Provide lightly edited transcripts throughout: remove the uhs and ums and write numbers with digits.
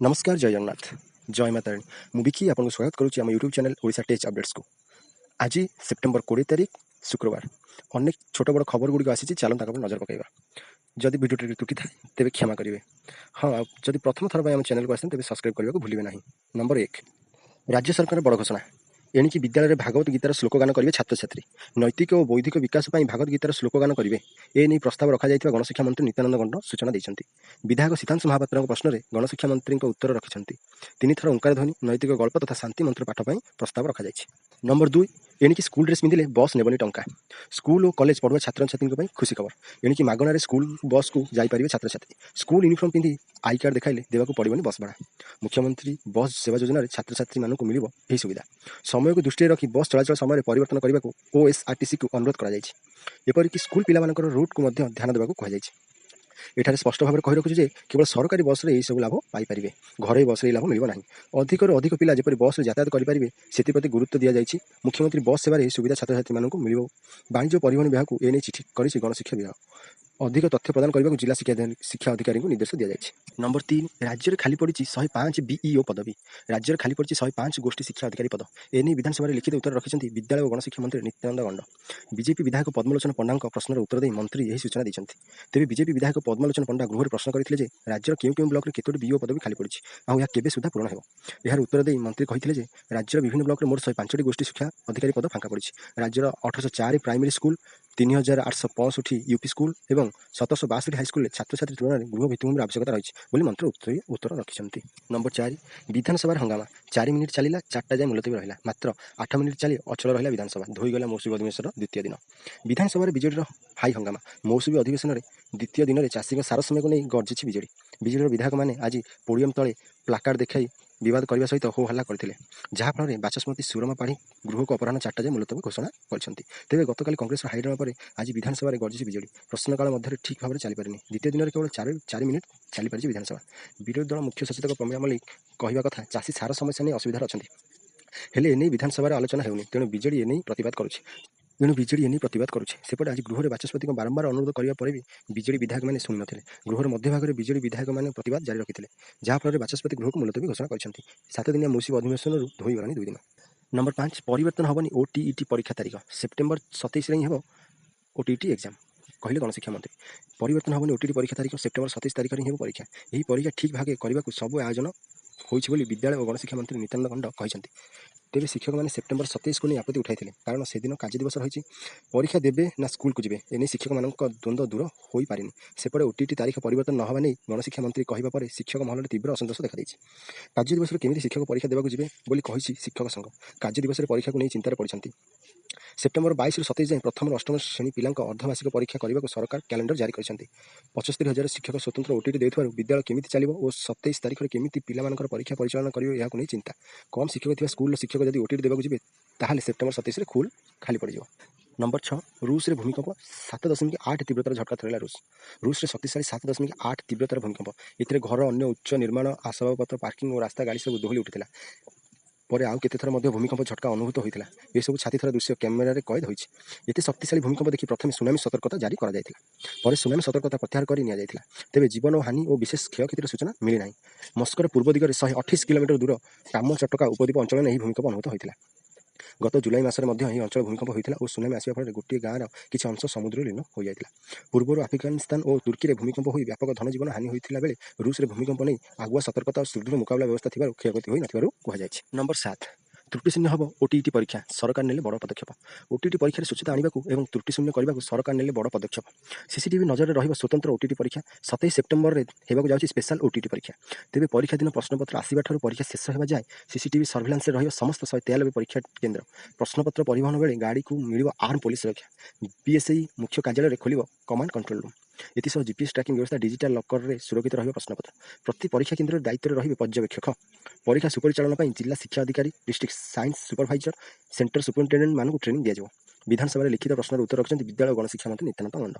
नमस्कार जय जगन्नाथ जय माता रानी मु विकी आपको स्वागत करुच्ची आम यूट्यूब चैनल ओडिशा टेच अपडेट्स को। आज सेप्टेम्बर 20 तारीख शुक्रवार अनेक छोट बड़ खबर गुड़िक आसी चलता नजर पकड़ा। जदि भिडियो त्रुटि थाए तेज क्षमा करेंगे। हाँ जदि प्रथम थर पर आम चैनल को आसते तेज सब्सक्राइब करने को भूलिए ना। नंबर 1 राज्य सरकार बड़ घोषणा एणिकी विद्यालय भागवत गीतार श्लोकगान करेंगे छात्र छात्री नैतिक और बौद्धिक विकास पर भागवत गीतार श्लोकगान करेंगे एने प्रस्ताव रखा गणशिक्षा मंत्री नित्यानंद गंड सूचना देते। विधायक सीतांशु महापात्र प्रश्न में गणशिक्षा मंत्री उत्तर रखिंट 3 थर ओंकार ध्वनि नैतिक गल्प तथा शांति मंत्र पाठ पर प्रस्ताव रखा। नंबर 2 एणिकी स्कूल ड्रेस पिंधिले बस नेबनी टंका स्कूल और कॉलेज पढ़ुआ छात्र छात्री खुशी खबर एणिकी मागणार स्कूल बस को जापारे छात्र छात्री स्कूल यूनिफॉर्म पिंधि आई कार्ड देखाइले देवाक पड़ोनी बस भाड़ा। मुख्यमंत्री बस सेवा योजन छात्र छात्री मानक मिल सुविधा समय को दृष्टि रखी बस चलाचल समय परिवर्तन करने को ओएसआरटीसी को अनुरोध करपरिक स्कूल पिला रूट को ध्यान देवाक कहुई। एठारे स्पष्ट भाव में कही रखुचे केवल सरकारी बस में यही लाभ पाइपर घर बस लाभ मिलना अधिक अधिक पिला जपरी बस यातायात करेंगे से गुरुत्व दि जाएगी। मुख्यमंत्री बस सेवार सुविधा छात्र छात्री मानक मिल वाणिज्य परिवहन विभाग को एने चिठी कर गणशिक्षा विभाग अधिक तथ्य प्रदान करने को जिला शिक्षा अधिकारी को निर्देश दि जाएगी। नंबर 3 राज्य में खाली पड़ी 105 बीईओ पदवी राज्य में खाली पड़ी 105 गोष्ठी शिक्षा अधिकारी पद एने विधानसभा लिखित उत्तर रखिंट विद्यालय और गणशिक्षा मंत्री नित्यानंद गंड। बीजेपी विधायक पद्मलोचन पंडा प्रश्नर उत्तर दे मंत्री यही सूचना देते। तेज बीजेपी विधायक पद्मलोचन पंडा गृह प्रश्न करते राज्यर केउं ब्लॉक में केतोटी बीओ पदवी खाली पड़ी आउ केबे सुधा पूरण हो। यार उत्तर दे मंत्री कहते राज्यर विभिन्न ब्लॉक में मोट 105 गोष्ठी शिक्षा अधिकारी पद फांका पड़ी। राज्यर 1804 प्राइमरी स्कूल 3865 यूपी स्कूल और 1762 हाईस्कूल छात्र छात्री तुलन में गृह भित्तिभूमि आवश्यकता रही मंत्री उत्तर रखिंट। नंबर 4 विधानसभा हंगामा 4 मिनिट चलला 4टा जाए मुलतवी रहा मात्र 8 मिनिट चली अचल रहा विधानसभा धोईगला मौसुमी अधिवेशन द्वितीय दिन। विधानसभा बिजेडी हाई हंगामा मौसुमी अधिवेशन द्वितीय दिन में चाषी सार समय को नहीं गर्जिଛି बिजेडी बिजेडी विधायक मैंने आज पोडियम तले प्लाकार्ड देखाई विवाद करने सहित हो हल्ला करते जहाँफल बाचस्पति सुरमा पाढ़ी गृह को अपराह 4टा जाए मुलतवी घोषणा करते। तेज गतकाली कांग्रेस हाईड्रामा पर आज विधानसभा गर्जिଛି बिजेडी प्रश्नकाल मध्य ठीक भाव में चलीपारे द्वितीय दिन में केवल 4 मिनिट चलीपारी विधानसभा। विरोधी दल मुख्य सचेतक प्रमिला मल्लिक कहवा कथा चाषी सार समस्या नहीं असुविधा अच्छा हेले एने विधानसभा आलोचना होनी तेणु बिजेडी एने प्रतिवाद करुच्छे सेपटे आज गृह बाचस्पति को बारंबार अनुरोध करने पर भी बिजेडी विधायक मैंने शुणी नथिले गृहर मध्य भाग में बिजेडी विधायक मैंने प्रतिवाद जारी रखिते जहाँफल बाचस्पति गृह को मुलतवी घोषणा करते 7 दिनिया मौसुमी अधिवेशन धोईगलानी 2 दिन। नंबर 5 परिवर्तन हेनी ओटीईटी परीक्षा तारीख सेप्टेम्बर 27 ही हम ओटीईटी एग्जाम कहले गणशिक्षा मंत्री परिवर्तन हेनी ओटीईटी परीक्षा तारीख सेप्टेम्बर 27 तारीख ही परीक्षा यही परीक्षा ठीक भागे करने को सब आयोजन होली विद्यालय और गणशिक्षा मंत्री नित्यानंद गंड कहते। तेज शिक्षक मैंने सेप्टेम्बर 27 को नहीं आपत्ति उठाई कारण से दिन कार्य दिवस रही परीक्षा देवे ना स्कूल को जीवे एने शिक्षक मान द्वंद्व दूर हो पारे सेपटे ओटीईटी तारीख परिवर्तन न होगा नहीं गणशिक्षा मंत्री कहवा शिक्षक महल में तीव्र असंतोष देखा कार्य दिवस केमी शिक्षक परीक्षा देवाक जीवे शिक्षक संघ कार्य दिवस परीक्षा को नहीं चिंतार पड़ती। सेप्टेम्बर 22 ରୁ 27 जाए प्रथम और अष्टम श्रेणी पिला अर्धमासिक परीक्षा करने को सरकार कैलेंडर जारी कर 75,000 शिक्षक स्वतंत्र ओटीईटी देउथबारु विद्यालय केमिति चलिबो और 27 तारिख में केमिति पिलामानकर परीक्षा परिचालन करियो याकु नहीं चिंता कम शिक्षक थिबा स्कूल शिक्षक यदि ओटीईटी देबाकु जिबे ताहाले सेप्टेम्बर 27 रे स्कूल खाली पड़ जाए। नंबर 6 रूस रे भूमिकंप 7.8 तीव्रतार झटका थरला रूस रे शक्तिशाली 7.8 तीव्रतार भूमिकंप एथिरे घर अन्य उच्च निर्माण आसबाबपत्र पार्किंग और रास्ता गाड़ी सब दोहली उठिला पर आउ केते थर भूमिकंप झटका अनुभूत होता यह सब छाती थर दृश्य कैमेरा कैद होती। एत शक्तिशाली भूमिकंप देखि प्रथम सुनामी सतर्कता जारी कर सुनामी सतर्कता प्रत्याहार कर तेज जीवन हानि और विशेष क्षयक्षतिर सूचना मिलना। मस्कोर पूर्व दिगरे 128 किलोमीटर दूर कामचटका उपद्वीप अंचल में भूमिकंप अनुभूत होता। गत जुलाई मासरे अंचल भूमिकंप होता और सुनामी आसवा फल गोटे गाँव किसी अंश समुद्र लीन हो जाता। पूर्व अफगानिस्तान और तुर्की में भूमिकंप हो व्यापक धनजीवन हानि होता बेले रूस में भूमिकंप नहीं आगुआ सतर्कता और सुदृढ़ मुकाबला व्यवस्था थी क्षयक्षति हो नथिबारु कहुई। नंबर 7 त्रुटिशून्य हम ओटीईटी परीक्षा सरकार नेले बड़ पदक्षेप ओटीईटी परीक्षा स्वच्छता आने को और त्रुटिशून्य करने को सरकार नेले बड़ पदक्षेप सीसीटीवी नजर रही स्वतंत्र ओटीईटी परीक्षा 27 सेप्टेम्बर में होगा जाऊँगी स्पेशल ओटीईटी परीक्षा। तेज परीक्षा दिन प्रश्नपत्र आसवा ठार परीक्षा शेष होगा जाए सीसीटीवी सर्भिलांस रही समस्त 193 परीक्षा केन्द्र प्रश्नपत्र परिवहन बेले गाड़ी को मिल आर्म पुलिस रक्षा बीएसई मुख्य कार्यालय खोल कमांड कंट्रोल रूम एसह जीपीएस ट्रैकिंग व्यवस्था डिजिटल लकर में सुरक्षित रही प्रश्नपत्र प्रति परीक्षा केन्द्र दायित्व रही पर्यवेक्षक परीक्षा सुपरिचालन जिला शिक्षा अधिकारी district science supervisor centre superintendent मानक ट्रेनिंग दिया विधानसभा लिखित प्रश्न उत्तर रखिंट विद्यालय गणशिक्षा मंत्री नित्यानंद गंड।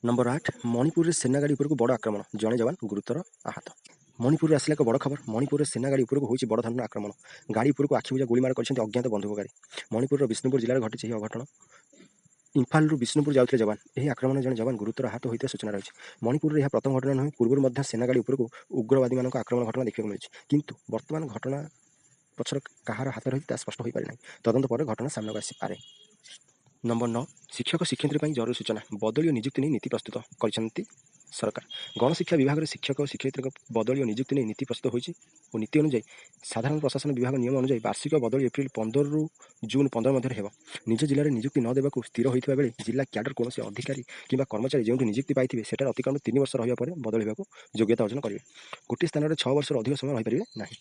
नंबर 8 मणिपुर में सेना गाड़ी उपरको बड़ आक्रमण जड़े जवान गुरुतर आहत। मणिपुर आसला एक बड़ खबर मणिपुर में सेना गाड़ी उपरको होइछि बड़ धरण आक्रमण गाड़ी उपरको आखिबुझा गुलीमाड़ कर अज्ञात बंधुककारी मणिपुर विष्णुपुर जिले में घटी अघटन ଇମ୍ଫାଲରୁ ବିଷ୍ଣୁପୁର ଯାଉଥିଲେ ଯବାନ। ଏହି ଆକ୍ରମଣରେ ଜଣେ ଯବାନ ଗୁରୁତର ଆହତ ହୋଇଥିବା ସୂଚନା ରହିଛି। ମଣିପୁରରେ ଏହା ପ୍ରଥମ ଘଟଣା ନୁହେଁ। ପୂର୍ବରୁ ମଧ୍ୟ ସେନାଗାଡ଼ି ଉପରକୁ ଉଗ୍ରବାଦୀମାନଙ୍କ ଆକ୍ରମଣ ଘଟଣା ଦେଖିବାକୁ ମିଳିଛି। କିନ୍ତୁ ବର୍ତ୍ତମାନ ଘଟଣା ପଛରେ କାହାର ହାତ ରହିଛି ତାହା ସ୍ପଷ୍ଟ ହୋଇପାରେ ନାହିଁ। ତଦନ୍ତ ପରେ ଘଟଣା ସାମ୍ନାକୁ ଆସିପାରେ। ନମ୍ବର 9 ଶିକ୍ଷକ ଶିକ୍ଷୟିତ୍ରୀ ପାଇଁ ଜରୁରୀ ସୂଚନା। ବଦଳି ଓ ନିଯୁକ୍ତି ନେଇ ନୀତି ପ୍ରସ୍ତୁତ କରିଛନ୍ତି ସରକାର। ଗଣଶିକ୍ଷା ବିଭାଗରେ ଶିକ୍ଷକ ଓ ଶିକ୍ଷୟିତ୍ରୀଙ୍କ ବଦଳି ଓ ନିଯୁକ୍ତି ନେଇ ନୀତି ପ୍ରସ୍ତୁତ ହୋଇଛି ଓ ନୀତି ଅନୁଯାୟୀ ସାଧାରଣ ପ୍ରଶାସନ ବିଭାଗ ନିୟମ ଅନୁଯାୟୀ ବାର୍ଷିକ ବଦଳି ଏପ୍ରିଲ 15ରୁ ଜୁନ୍ 15 ମଧ୍ୟରେ ହେବ। ନିଜ ଜିଲ୍ଲାରେ ନିଯୁକ୍ତି ନ ଦେବାକୁ ସ୍ଥିର ହୋଇଥିବା ବେଳେ ଜିଲ୍ଲା କ୍ୟାଡର କୌଣସି ଅଧିକାରୀ କିମ୍ବା କର୍ମଚାରୀ ଯେଉଁଠି ନିଯୁକ୍ତି ପାଇଥିବେ ସେଠାରେ ଅତିକମ୍ରେ 3 ବର୍ଷ ରହିବା ପରେ ବଦଳି ହେବାକୁ ଯୋଗ୍ୟତା ଅର୍ଜନ କରିବେ। ଗୋଟିଏ ସ୍ଥାନରେ 6 ବର୍ଷରୁ ଅଧିକ ସମୟ ରହିପାରିବେ ନାହିଁ।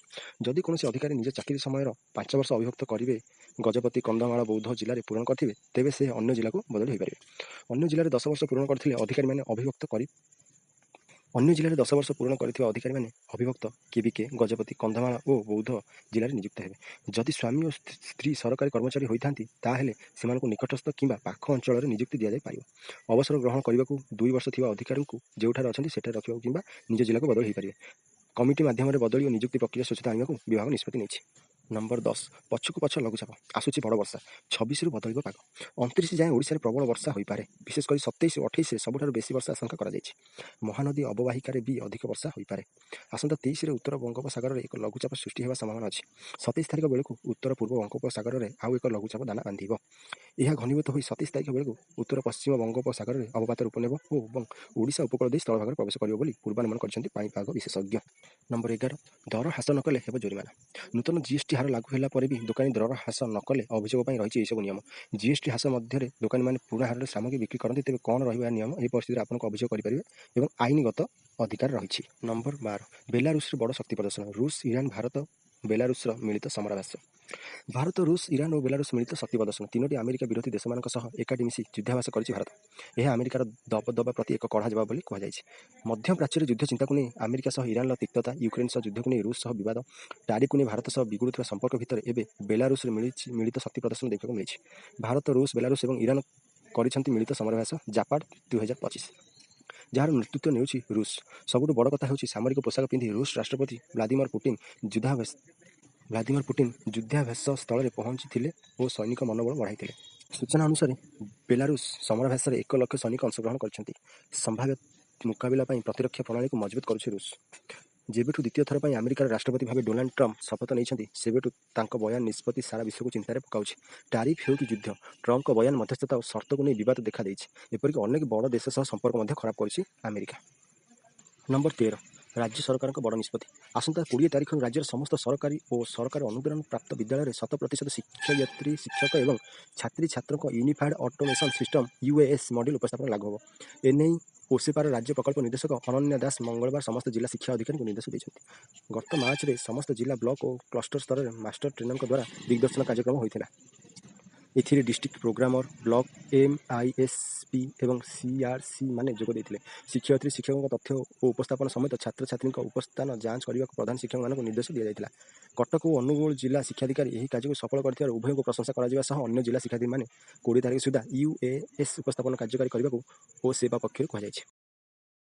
ଯଦି କୌଣସି ଅଧିକାରୀ ନିଜ ଚାକିରି ସମୟର 5 ବର୍ଷ ଅବିଭକ୍ତ କରିବେ ଗଜପତି, କନ୍ଧମାଳ, ବୌଦ୍ଧ ଜିଲ୍ଲାରେ ପୂରଣ କରିଥିବେ ତେବେ ସେ ଅନ୍ୟ ଜିଲ୍ଲାକୁ ବଦଳି ହୋଇପାରିବେ। ଅନ୍ୟ ଜିଲ୍ଲାରେ 10 ବର୍ଷ ପୂରଣ କରିଥିବା ଅଧିକାରୀମାନେ ଅବିଭକ୍ତ କେବିକେ, ଗଜପତି, କନ୍ଧମାଳ ଓ ବୌଦ୍ଧ ଜିଲ୍ଲାରେ ନିଯୁକ୍ତ ହେବେ। ଯଦି ସ୍ୱାମୀ ଓ ସ୍ତ୍ରୀ ସରକାରୀ କର୍ମଚାରୀ ହୋଇଥାନ୍ତି ତାହେଲେ ସେମାନଙ୍କୁ ନିକଟସ୍ଥ କିମ୍ବା ପାଖ ଅଞ୍ଚଳରେ ନିଯୁକ୍ତି ଦିଆଯାଇପାରିବ। ଅବସର ଗ୍ରହଣ କରିବାକୁ 2 ବର୍ଷ ଥିବା ଅଧିକାରୀଙ୍କୁ ଯେଉଁଠାରେ ଅଛନ୍ତି ସେଠାରେ ରଖିବାକୁ କିମ୍ବା ନିଜ ଜିଲ୍ଲାକୁ ବଦଳି ହୋଇପାରିବେ। କମିଟି ମାଧ୍ୟମରେ ବଦଳି ଓ ନିଯୁକ୍ତି ପ୍ରକ୍ରିୟା ସ୍ୱଚ୍ଛତା ଆଣିବାକୁ ବିଭାଗ ନିଷ୍ପତ୍ତି ନେଇଛି। ନମ୍ବର 10 ପଛକୁ ପଛ ଲଘୁଚାପ ଆସୁଛି ବଡ଼ ବର୍ଷା। 26ରୁ ବଦଳିବ ପାଗ। 29 ଯାଏଁ ଓଡ଼ିଶାରେ ପ୍ରବଳ ବର୍ଷା ହୋଇପାରେ। ବିଶେଷ କରି 27 ଓ 28ରେ ସବୁଠାରୁ ବେଶୀ ବର୍ଷା ଆଶଙ୍କା କରାଯାଇଛି। ମହାନଦୀ ଅବବାହିକାରେ ବି ଅଧିକ ବର୍ଷା ହୋଇପାରେ। ଆସନ୍ତା 23ରେ ଉତ୍ତର ବଙ୍ଗୋପସାଗରରେ ଏକ ଲଘୁଚାପ ସୃଷ୍ଟି ହେବା ସମ୍ଭାବନା ଅଛି। 27 ତାରିଖ ବେଳକୁ ଉତ୍ତର ପୂର୍ବ ବଙ୍ଗୋପସାଗରରେ ଆଉ ଏକ ଲଘୁଚାପ ଦାନା ବାନ୍ଧିବ। ଏହା ଘନୀଭୂତ ହୋଇ 27 ତାରିଖ ବେଳକୁ ଉତ୍ତର ପଶ୍ଚିମ ବଙ୍ଗୋପସାଗରରେ ଅବପାତ ରୂପ ନେବ ଏବଂ ଓଡ଼ିଶା ଉପକୂଳ ଦେଇ ସ୍ଥଳଭାଗରେ ପ୍ରବେଶ କରିବ ବୋଲି ପୂର୍ବାନୁମାନ କରିଛନ୍ତି ପାଣିପାଗ ବିଶେଷଜ୍ଞ। ନମ୍ବର 11 ଦର ହ୍ରାସ ନ କଲେ ହେବ ଜୋରିମାନା। ନୂତନ ଜିଏସ୍ଟି ହାର ଲାଗୁ ହେଲା ପରେ ବି ଦୋକାନୀ ଦର ହ୍ରାସ ନ କଲେ ଅଭିଯୋଗ ପାଇଁ ରହିଛି ଏହିସବୁ ନିୟମ। ଜିଏସ୍ଟି ହ୍ରାସ ମଧ୍ୟରେ ଦୋକାନୀମାନେ ପୁରୁଣା ହାରରେ ସାମଗ୍ରୀ ବିକ୍ରି କରନ୍ତି ତେବେ କ'ଣ ରହିବ ଏହା ନିୟମ? ଏହି ପରିସ୍ଥିତିରେ ଆପଣଙ୍କୁ ଅଭିଯୋଗ କରିପାରିବେ ଏବଂ ଆଇନଗତ ଅଧିକାର ରହିଛି। ନମ୍ବର 12 ବେଲାରୁସରେ ବଡ଼ ଶକ୍ତି ପ୍ରଦର୍ଶନ। ରୁଷ, ଇରାନ, ଭାରତ, ବେଲାରୁସର ମିଳିତ ସମରାଭ୍ୟାସ। ଭାରତ, ରୁଷ, ଇରାନ ଓ ବେଲାରୁସ ମିଳିତ ଶକ୍ତି ପ୍ରଦର୍ଶନ। ତିନୋଟି ଆମେରିକା ବିରୋଧୀ ଦେଶମାନଙ୍କ ସହ ଏକାଠି ମିଶି ଯୁଦ୍ଧାଭ୍ୟାସ କରିଛି ଭାରତ। ଏହା ଆମେରିକାର ଦବଦବା ପ୍ରତି ଏକ କଡ଼ା ଜବାବ ବୋଲି କୁହାଯାଇଛି। ମଧ୍ୟପ୍ରାଚ୍ୟରେ ଯୁଦ୍ଧ ଚିନ୍ତାକୁ ନେଇ ଆମେରିକା ସହ ଇରାନର ତିକ୍ତତା, ୟୁକ୍ରେନ ସହ ଯୁଦ୍ଧକୁ ନେଇ ରୁଷ ସହ ବିବାଦ, ଟାରିଫକୁ ନେଇ ଭାରତ ସହ ବିଗିଡୁଥିବା ସମ୍ପର୍କ ଭିତରେ ଏବେ ବେଲାରୁସରେ ମିଳିତ ଶକ୍ତି ପ୍ରଦର୍ଶନ ଦେଖିବାକୁ ମିଳିଛି। ଭାରତ, ରୁଷ, ବେଲାରୁସ ଏବଂ ଇରାନ କରିଛନ୍ତି ମିଳିତ ସମରାଭ୍ୟାସ ଜାପାଡ 2025, ଯାହାର ନେତୃତ୍ୱ ନେଉଛି ରୁଷ। ସବୁଠୁ ବଡ଼ କଥା ହେଉଛି ସାମରିକ ପୋଷାକ ପିନ୍ଧି ରୁଷ ରାଷ୍ଟ୍ରପତି ଭ୍ଲାଦିମିର ପୁଟିନ ଯୁଦ୍ଧାଭ୍ୟାସ ସ୍ଥଳରେ ପହଞ୍ଚିଥିଲେ ଓ ସୈନିକ ମନୋବଳ ବଢ଼ାଇଥିଲେ। ସୂଚନା ଅନୁସାରେ ବେଲାରୁସ ସମରାଭ୍ୟାସରେ 1 ଲକ୍ଷ ସୈନିକ ଅଂଶଗ୍ରହଣ କରିଛନ୍ତି। ସମ୍ଭାବ୍ୟ ମୁକାବିଲା ପାଇଁ ପ୍ରତିରକ୍ଷା ପ୍ରଣାଳୀକୁ ମଜବୁତ କରୁଛି ରୁଷ। ଯେବେଠୁ ଦ୍ୱିତୀୟ ଥର ପାଇଁ ଆମେରିକାର ରାଷ୍ଟ୍ରପତି ଭାବେ ଡୋନାଲ୍ଡ ଟ୍ରମ୍ପ ଶପଥ ନେଇଛନ୍ତି ସେବେଠୁ ତାଙ୍କ ବୟାନ ନିଷ୍ପତ୍ତି ସାରା ବିଶ୍ୱକୁ ଚିନ୍ତାରେ ପକାଉଛି। ଟାରିଫ୍ ହେଉ କି ଯୁଦ୍ଧ, ଟ୍ରମ୍ପଙ୍କ ବୟାନ ମଧ୍ୟସ୍ଥତା ଓ ସର୍ତ୍ତକୁ ନେଇ ବିବାଦ ଦେଖାଦେଇଛି। ଏପରିକି ଅନେକ ବଡ଼ ଦେଶ ସହ ସମ୍ପର୍କ ମଧ୍ୟ ଖରାପ କରୁଛି ଆମେରିକା। ନମ୍ବର 13 ରାଜ୍ୟ ସରକାରଙ୍କ ବଡ଼ ନିଷ୍ପତ୍ତି। ଆସନ୍ତା 20 ତାରିଖରୁ ରାଜ୍ୟର ସମସ୍ତ ସରକାରୀ ଓ ସରକାରୀ ଅନୁଦାନ ପ୍ରାପ୍ତ ବିଦ୍ୟାଳୟରେ 100% ଶିକ୍ଷୟିତ୍ରୀ, ଶିକ୍ଷକ ଏବଂ ଛାତ୍ରୀଛାତ୍ରଙ୍କ unified automation system UAS model ଉପସ୍ଥାପନ ଲାଗୁ ହେବ। ଏନେଇ ଓସେପାର ରାଜ୍ୟ ପ୍ରକଳ୍ପ ନିର୍ଦ୍ଦେଶକ ଅନନ୍ୟା ଦାସ ମଙ୍ଗଳବାର ସମସ୍ତ ଜିଲ୍ଲା ଶିକ୍ଷା ଅଧିକାରୀଙ୍କୁ ନିର୍ଦ୍ଦେଶ ଦେଇଛନ୍ତି। ଗତ ମାର୍ଚ୍ଚରେ ସମସ୍ତ ଜିଲ୍ଲା, ବ୍ଲକ ଓ କ୍ଲଷ୍ଟର ସ୍ତରରେ ମାଷ୍ଟର ଟ୍ରେନରଙ୍କ ଦ୍ୱାରା ଦିଗଦର୍ଶନ କାର୍ଯ୍ୟକ୍ରମ ହୋଇଥିଲା। ଏଥିରେ ଡିଷ୍ଟ୍ରିକ୍ଟ ପ୍ରୋଗ୍ରାମର, ବ୍ଲକ MISP ଏବଂ CRC ମାନେ ଯୋଗ ଦେଇଥିଲେ। ଶିକ୍ଷୟିତ୍ରୀ, ଶିକ୍ଷକଙ୍କ ତଥ୍ୟ ଓ ଉପସ୍ଥାପନ ସମେତ ଛାତ୍ରଛାତ୍ରୀଙ୍କ ଉପସ୍ଥାନ ଯାଞ୍ଚ କରିବାକୁ ପ୍ରଧାନ ଶିକ୍ଷକମାନଙ୍କୁ ନିର୍ଦ୍ଦେଶ ଦିଆଯାଇଥିଲା। କଟକ ଓ ଅନୁଗୁଳ ଜିଲ୍ଲା ଶିକ୍ଷାଧିକାରୀ ଏହି କାର୍ଯ୍ୟକୁ ସଫଳ କରିଥିବାରୁ ଉଭୟଙ୍କୁ ପ୍ରଶଂସା କରାଯିବା ସହ ଅନ୍ୟ ଜିଲ୍ଲା ଶିକ୍ଷାଧିକାରୀମାନେ 20 ତାରିଖ ସୁଦ୍ଧା UAS ଉପସ୍ଥାପନ କାର୍ଯ୍ୟକାରୀ କରିବାକୁ ଓସେପା ପକ୍ଷରୁ କୁହାଯାଇଛି।